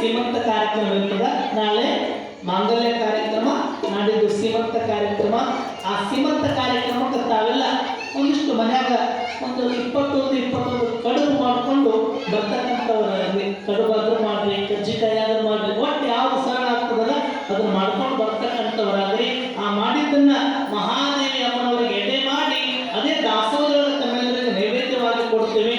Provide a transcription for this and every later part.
ಸೀಮಂತ ಕಾರ್ಯಕ್ರಮ ಇರ್ತದ. ನಾಳೆ ಮಾಂಗಲ್ಯ ಕಾರ್ಯಕ್ರಮ, ನಾಡಿದ್ದು ಸೀಮಂತ ಕಾರ್ಯಕ್ರಮ. ಆ ಸೀಮಂತ ಕಾರ್ಯಕ್ರಮಕ್ಕೆ ತಾವೆಲ್ಲ ಒಂದಿಷ್ಟು ಮನ್ಯಾಗ ಒಂದು 21 ಕಡುಬು ಮಾಡಿಕೊಂಡು ಬರ್ತಕ್ಕಂಥವ್ರಾಗಲಿ, ಕಡುಬಾದ್ರೂ ಮಾಡ್ರಿ, ಕಜ್ಜಿಕಾಯಿ ಆದ್ರೂ ಮಾಡ್ರಿ, ಒಟ್ಟು ಯಾವ್ದು ಸರಳ ಆಗ್ತದಲ್ಲ ಅದನ್ನ ಮಾಡ್ಕೊಂಡು ಬರ್ತಕ್ಕಂಥವ್ರಾಗ್ರಿ. ಆ ಮಾಡಿದ್ದನ್ನ ಮಹಾದೇವಿ ಅಮ್ಮನವರಿಗೆ ಎಡೆ ಮಾಡಿ ಅದೇ ದಾಸೋಹದೊಳಗೆ ತಮ್ಮೆಲ್ಲರಿಗೆ ನೈವೇದ್ಯವಾಗಿ ಕೊಡ್ತೇವೆ.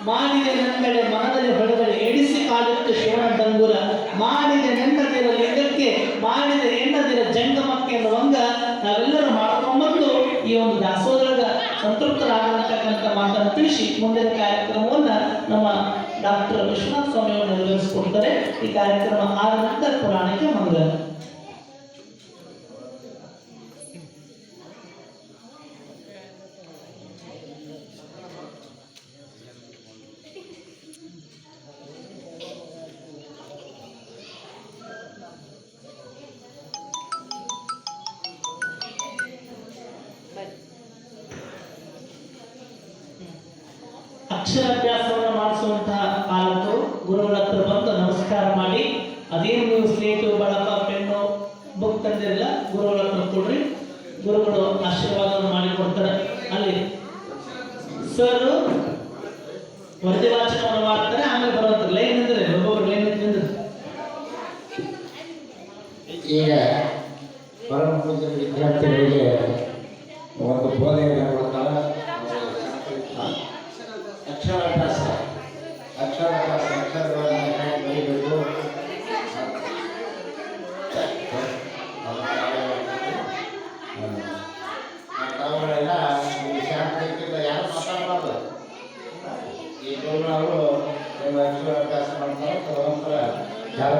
ಮಾಡಿದ ನೆಂದಡೆ ಮನದಲ್ಲಿ ಹೊಡೆದರೆ ಎಡಿಸಿ ಕಾಲಿಟ್ಟು ಶಿವನ ಡಂಗುರ, ಮಾಡಿದ ನೆಂದದಿರ ಲಿಂಗಕ್ಕೆ, ಮಾಡಿದ ಎಣ್ಣದಿರ ಜಂಗಮಕ್ಕೆ ಎನ್ನುವಂಗ ನಾವೆಲ್ಲರೂ ಮಾಡ್ಕೊಂಡ್ಬಂದು ಈ ಒಂದು ದಾಸೋಹದೊಳಗ ಸಂತೃಪ್ತರಾಗತಕ್ಕಂಥ ಮಾತನ್ನು ತಿಳಿಸಿ ಮುಂದಿನ ಕಾರ್ಯಕ್ರಮವನ್ನು ನಮ್ಮ ಡಾಕ್ಟರ್ ವಿಶ್ವನಾಥ ಸ್ವಾಮಿ ಅವರು ನೆರವೇರಿಸಿಕೊಡ್ತಾರೆ. ಈ ಕಾರ್ಯಕ್ರಮ ಆದ ನಂತರ ಪುರಾಣಕ್ಕೆ ಮಂಗಲ. ಅಕ್ಷರಾಭ್ಯಾಸವನ್ನು ಮಾಡಿಸುವಂತಹ ಪಾಲಕರು ಗುರುಗಳ ಹತ್ರ ಬಂದು ನಮಸ್ಕಾರ ಮಾಡಿ, ಅದೇನು ನೀವು ಸ್ಲೇಟು ಬಳಪ ಪೆನ್ನು ಬುಕ್ ತಂದಿರಲ್ಲ ಗುರುಗಳ ಹತ್ರ ಕೊಡ್ರಿ, ಗುರುಗಳು ಆಶೀರ್ವಾದವನ್ನು ಮಾಡಿಕೊಡ್ತಾರೆ. ಅಲ್ಲಿ ಸರ್ ವರದಿ ವಾಚನವನ್ನು ಮಾಡ್ತಾರೆ, ಆಮೇಲೆ ಬರುವಂತ ಲೈನ್ ಅಂದ್ರೆ ಒಬ್ಬೊಬ್ರು ಲೈನ್ ನಿಂದ್ರೆ ಈಗ ಪರಮ ಪೂಜ್ಯ ವಿದ್ಯಾರ್ಥಿಗಳಿಗೆ ಒಂದು ಬೋಧನೆಯನ್ನು ಕೊಡ್ತಾರೆ. ಅಕ್ಷರಾಭ್ಯಾಸ ಅಕ್ಷರಗಳನ್ನು ಬರೀಬೇಕು. ತಾವುಗಳೆಲ್ಲ ಈ ಶಾಂತಿಯಿಂದ ಯಾರು ಮಾತಾಡಬಾರ್ದು. ಈ ಗುರುಗಳು ನಿಮ್ಮ ಅಕ್ಷರಾಭ್ಯಾಸ ಮಾಡ್ತಾರೆ. ತದನಂತರ ಯಾರು